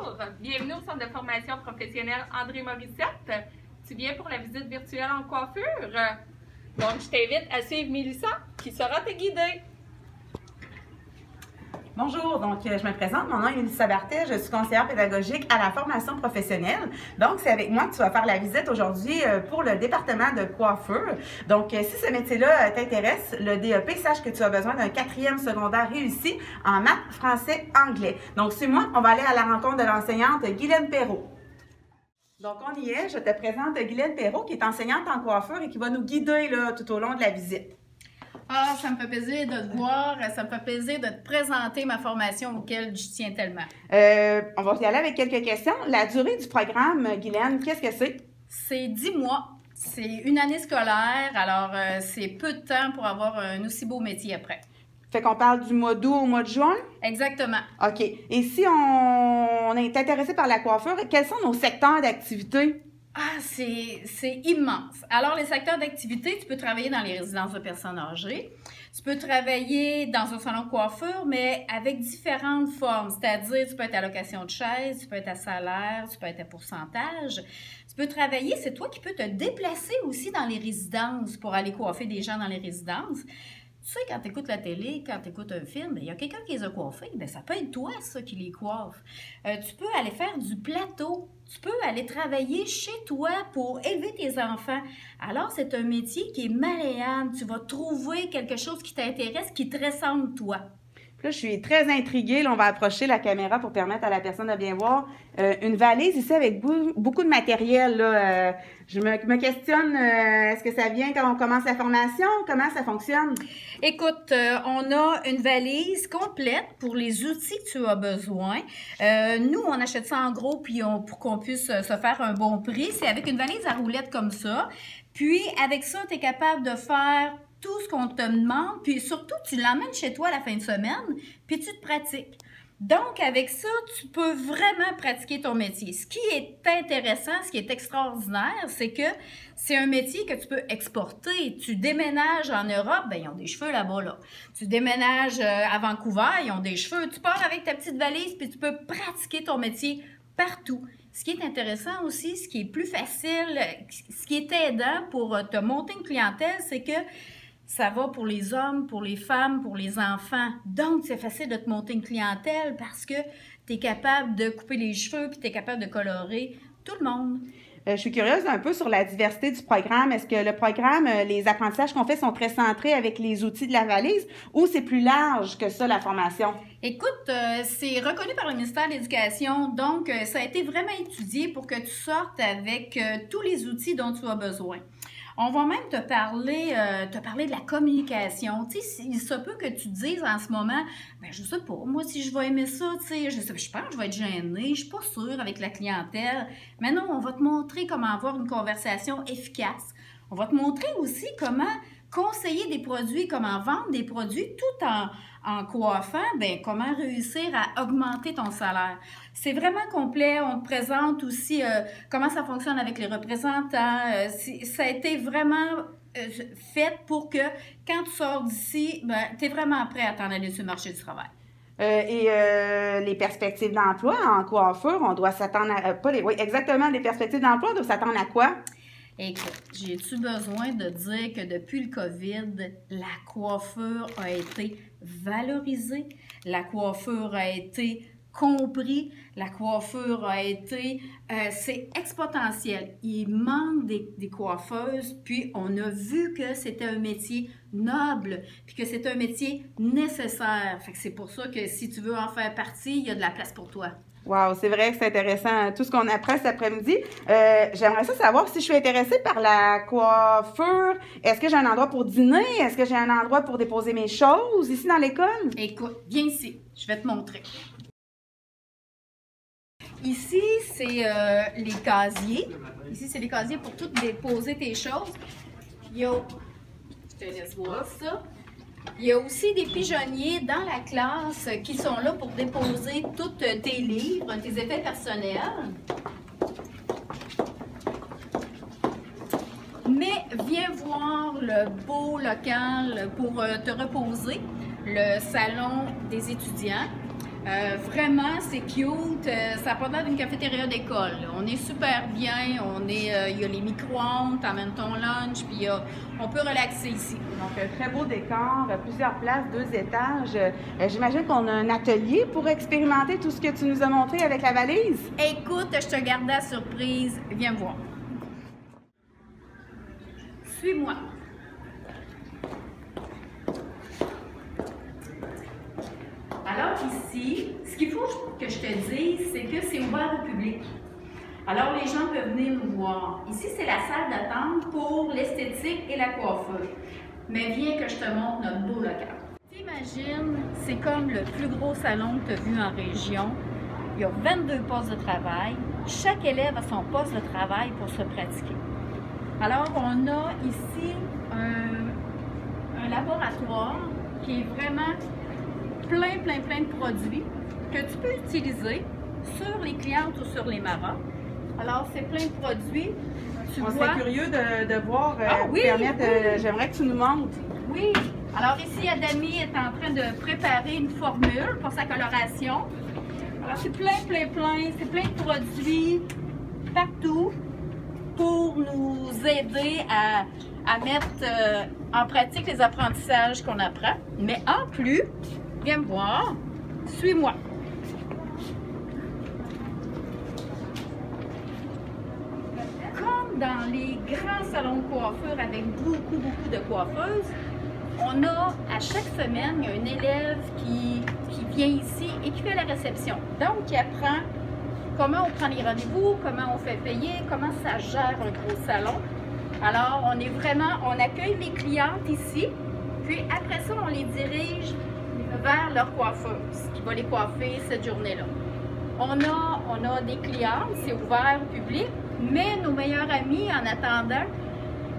Bonjour, bienvenue au Centre de formation professionnelle André Morissette. Tu viens pour la visite virtuelle en coiffure. Donc, je t'invite à suivre Mélissa qui saura te guider. Bonjour, donc je me présente, mon nom est Mélissa Bartet, je suis conseillère pédagogique à la formation professionnelle. Donc, c'est avec moi que tu vas faire la visite aujourd'hui pour le département de coiffure. Donc, si ce métier-là t'intéresse, le DEP, sache que tu as besoin d'un 4e secondaire réussi en maths, français, anglais. Donc, suis-moi, on va aller à la rencontre de l'enseignante Guylaine Perrault. Donc, on y est, je te présente Guylaine Perrault qui est enseignante en coiffure et qui va nous guider là, tout au long de la visite. Ah, ça me fait plaisir de te voir, ça me fait plaisir de te présenter ma formation auquel je tiens tellement. On va y aller avec quelques questions. La durée du programme, Guylaine, qu'est-ce que c'est? C'est 10 mois, c'est une année scolaire, alors c'est peu de temps pour avoir un aussi beau métier après. Fait qu'on parle du mois d'août au mois de juin? Exactement. OK. Et si on est intéressé par la coiffure, quels sont nos secteurs d'activité? Ah, c'est immense. Alors, les secteurs d'activité, tu peux travailler dans les résidences de personnes âgées. Tu peux travailler dans un salon de coiffure, mais avec différentes formes. C'est-à-dire, tu peux être à location de chaise, tu peux être à salaire, tu peux être à pourcentage. Tu peux travailler, c'est toi qui peux te déplacer aussi dans les résidences pour aller coiffer des gens dans les résidences. Tu sais, quand tu écoutes la télé, quand tu écoutes un film, il y a quelqu'un qui les a coiffés, bien, ça peut être toi, ça, qui les coiffe. Tu peux aller faire du plateau. Tu peux aller travailler chez toi pour élever tes enfants. Alors, c'est un métier qui est malléable. Tu vas trouver quelque chose qui t'intéresse, qui te ressemble, toi. Là, je suis très intriguée. Là, on va approcher la caméra pour permettre à la personne de bien voir. Une valise ici avec beaucoup de matériel. Là. Je me questionne, est-ce que ça vient quand on commence la formation? Comment ça fonctionne? Écoute, on a une valise complète pour les outils que tu as besoin. Nous, on achète ça en gros puis pour qu'on puisse se faire un bon prix. C'est avec une valise à roulettes comme ça. Puis, avec ça, tu es capable de faire tout ce qu'on te demande, puis surtout, tu l'emmènes chez toi à la fin de semaine, puis tu te pratiques. Donc, avec ça, tu peux vraiment pratiquer ton métier. Ce qui est intéressant, ce qui est extraordinaire, c'est que c'est un métier que tu peux exporter. Tu déménages en Europe, bien, ils ont des cheveux là-bas, là. Tu déménages à Vancouver, ils ont des cheveux. Tu pars avec ta petite valise, puis tu peux pratiquer ton métier partout. Ce qui est intéressant aussi, ce qui est plus facile, ce qui est aidant pour te monter une clientèle, c'est que ça va pour les hommes, pour les femmes, pour les enfants. Donc, c'est facile de te monter une clientèle parce que tu es capable de couper les cheveux puis tu es capable de colorer tout le monde. Je suis curieuse un peu sur la diversité du programme. Est-ce que le programme, les apprentissages qu'on fait sont très centrés avec les outils de la valise ou c'est plus large que ça, la formation? Écoute, c'est reconnu par le ministère de l'Éducation, donc ça a été vraiment étudié pour que tu sortes avec tous les outils dont tu as besoin. On va même te parler de la communication. Tu sais, il se peut que tu te dises en ce moment, ben je sais pas, moi si je vais aimer ça, tu sais, je pense que je vais être gênée, je suis pas sûre avec la clientèle. Mais non, on va te montrer comment avoir une conversation efficace. On va te montrer aussi comment conseiller des produits, comment vendre des produits tout en coiffant, ben comment réussir à augmenter ton salaire. C'est vraiment complet. On te présente aussi comment ça fonctionne avec les représentants. Ça a été vraiment fait pour que quand tu sors d'ici, ben, tu es vraiment prêt à t'en aller sur le marché du travail. Les perspectives d'emploi en coiffure, on doit s'attendre à... oui, exactement, les perspectives d'emploi, on doit s'attendre à quoi? Écoute, j'ai-tu besoin de dire que depuis le COVID, la coiffure a été valorisée, la coiffure a été compris, la coiffure a été... c'est exponentiel. Il manque des coiffeuses, puis on a vu que c'était un métier noble, puis que c'est un métier nécessaire. Fait que c'est pour ça que si tu veux en faire partie, il y a de la place pour toi. Wow, c'est vrai que c'est intéressant, tout ce qu'on apprend cet après-midi. J'aimerais ça savoir si je suis intéressée par la coiffure. Est-ce que j'ai un endroit pour dîner? Est-ce que j'ai un endroit pour déposer mes choses ici dans l'école? Écoute, viens ici, je vais te montrer. Ici, c'est les casiers. Ici, c'est les casiers pour tout déposer tes choses. Il y a... Je te laisse voir ça. Il y a aussi des pigeonniers dans la classe qui sont là pour déposer tous tes livres, tes effets personnels. Mais viens voir le beau local pour te reposer, le salon des étudiants. Vraiment, c'est cute. Ça n'a pas l'air d'une cafétéria d'école. On est super bien. Il y a les micro-ondes, t'amènes ton lunch, puis on peut relaxer ici. Donc, un très beau décor, plusieurs places, 2 étages. J'imagine qu'on a un atelier pour expérimenter tout ce que tu nous as montré avec la valise. Écoute, je te garde la surprise. Viens me voir. Suis-moi. Alors ici, ce qu'il faut que je te dise, c'est que c'est ouvert au public. Alors les gens peuvent venir nous voir. Ici, c'est la salle d'attente pour l'esthétique et la coiffure. Mais viens que je te montre notre beau local. T'imagines, c'est comme le plus gros salon que tu as vu en région. Il y a 22 postes de travail. Chaque élève a son poste de travail pour se pratiquer. Alors, on a ici un laboratoire qui est vraiment plein de produits que tu peux utiliser sur les clientes ou sur les marottes. Alors, c'est plein de produits. On serait curieux de voir, oui, j'aimerais que tu nous montres. Oui. Alors ici, Adami est en train de préparer une formule pour sa coloration. Alors, c'est plein, c'est plein de produits partout pour nous aider à mettre en pratique les apprentissages qu'on apprend. Mais en plus, viens me voir, suis-moi. Comme dans les grands salons de coiffure avec beaucoup de coiffeuses, on a à chaque semaine, il y a un élève qui vient ici et qui fait la réception. Donc, qui apprend comment on prend les rendez-vous, comment on fait payer, comment ça gère un gros salon. Alors, on accueille les clientes ici, puis après ça, on les dirige vers leur coiffeuse qui va les coiffer cette journée-là. On a des clientes, c'est ouvert au public, mais nos meilleurs amis en attendant,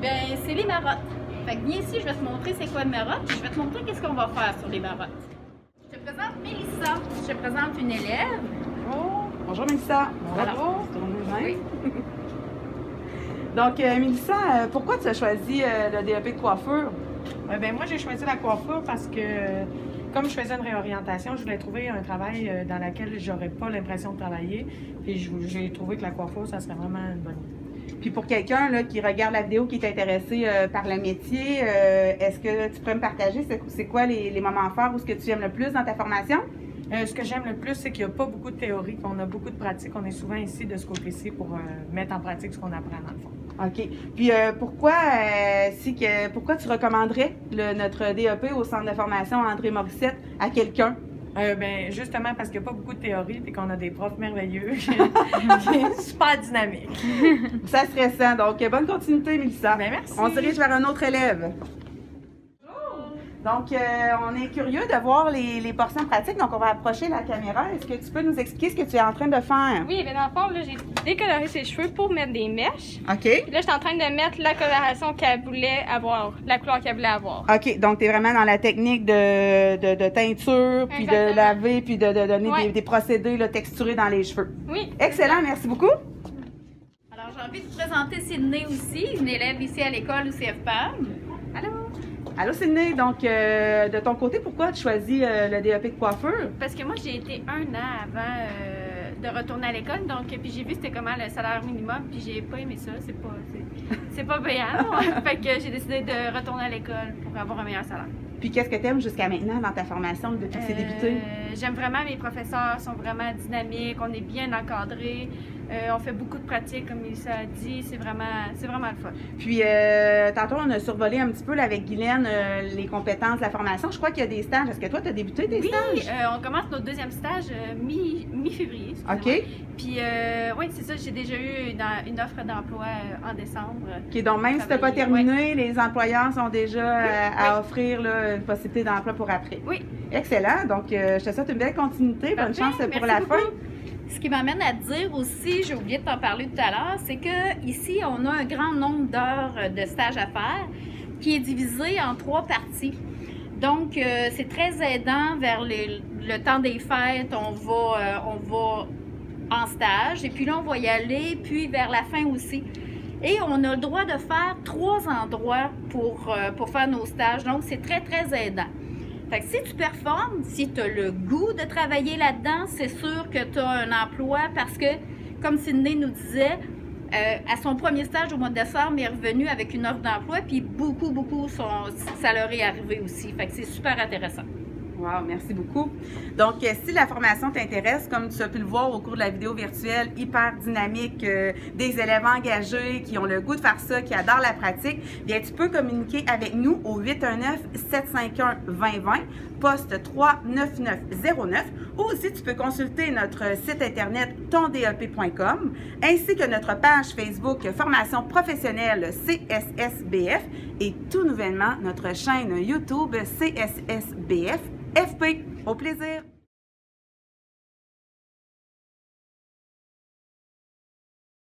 ben c'est les marottes. Fait que viens ici, je vais te montrer c'est quoi une marotte, puis je vais te montrer qu'est-ce qu'on va faire sur les marottes. Je te présente Mélissa, je te présente une élève. Bonjour Mélissa. Bonjour. Oui. Donc Mélissa, pourquoi tu as choisi le DEP de coiffure? Ben moi, j'ai choisi la coiffure parce que, comme je faisais une réorientation, je voulais trouver un travail dans lequel j'aurais pas l'impression de travailler. Et j'ai trouvé que la coiffure, ça serait vraiment une bonne idée. Puis pour quelqu'un qui regarde la vidéo, qui est intéressé par le métier, est-ce que tu pourrais me partager c'est quoi les moments forts ou ce que tu aimes le plus dans ta formation? Ce que j'aime le plus, c'est qu'il n'y a pas beaucoup de théorie, qu'on a beaucoup de pratique. On est souvent ici de ce côté-ci pour mettre en pratique ce qu'on apprend dans le fond. OK. Puis pourquoi tu recommanderais notre DEP au Centre de formation André Morissette à quelqu'un? Ben justement parce qu'il n'y a pas beaucoup de théorie et qu'on a des profs merveilleux qui est super dynamique. Ça serait ça. Donc, bonne continuité, Mélissa. Ben, merci. On se dirige vers un autre élève. Donc, on est curieux de voir les portions pratiques. Donc, on va approcher la caméra. Est-ce que tu peux nous expliquer ce que tu es en train de faire? Oui, mais dans le fond, là, j'ai décoloré ses cheveux pour mettre des mèches. OK. Puis là, je suis en train de mettre la coloration qu'elle voulait avoir, la couleur qu'elle voulait avoir. OK. Donc, tu es vraiment dans la technique de teinture, puis Exactement. de laver, puis de donner Ouais. des procédés là, texturés dans les cheveux. Oui. Excellent. Merci beaucoup. Alors, j'ai envie de te présenter Sydney aussi, une élève ici à l'école au CFPAM. Allô? Allô, Sydney. Donc, de ton côté, pourquoi tu choisis le DEP de coiffure? Parce que moi, j'ai été 1 an avant de retourner à l'école, donc puis j'ai vu c'était comment le salaire minimum, puis j'ai pas aimé ça, c'est pas payant. Fait que j'ai décidé de retourner à l'école pour avoir un meilleur salaire. Puis, qu'est-ce que tu aimes jusqu'à maintenant dans ta formation depuis que c'est débuté? J'aime vraiment, mes professeurs sont vraiment dynamiques, on est bien encadrés, on fait beaucoup de pratiques, comme Mélissa a dit, c'est vraiment le fun. Puis, tantôt, on a survolé un petit peu là, avec Guylaine les compétences de la formation. Je crois qu'il y a des stages. Est-ce que toi, tu as débuté tes stages? On commence notre deuxième stage mi-février. OK. Puis, oui, c'est ça, j'ai déjà eu une offre d'emploi en décembre. OK, donc même si tu n'as pas terminé, les employeurs sont déjà à offrir là, une possibilité d'emploi pour après. Oui. Excellent. Donc, je te souhaite une belle continuité. Bonne chance pour la fin. Ce qui m'amène à te dire aussi, j'ai oublié de t'en parler tout à l'heure, c'est que ici on a un grand nombre d'heures de stage à faire qui est divisé en 3 parties. Donc, c'est très aidant vers le temps des fêtes, on va en stage et puis là, on va y aller, puis vers la fin aussi. Et on a le droit de faire 3 endroits pour faire nos stages, donc c'est très, très aidant. Fait que si tu performes, si tu as le goût de travailler là-dedans, c'est sûr que tu as un emploi parce que, comme Sydney nous disait, à son premier stage au mois de décembre, il est revenu avec une offre d'emploi, puis beaucoup, ça leur est arrivé aussi. Fait que c'est super intéressant. Wow, merci beaucoup. Donc, si la formation t'intéresse, comme tu as pu le voir au cours de la vidéo virtuelle, hyper dynamique, des élèves engagés qui ont le goût de faire ça, qui adorent la pratique, bien, tu peux communiquer avec nous au 819-751-2020, poste 39909, ou aussi tu peux consulter notre site internet tondep.com, ainsi que notre page Facebook Formation professionnelle CSSBF et tout nouvellement notre chaîne YouTube CSSBF FP. Au plaisir!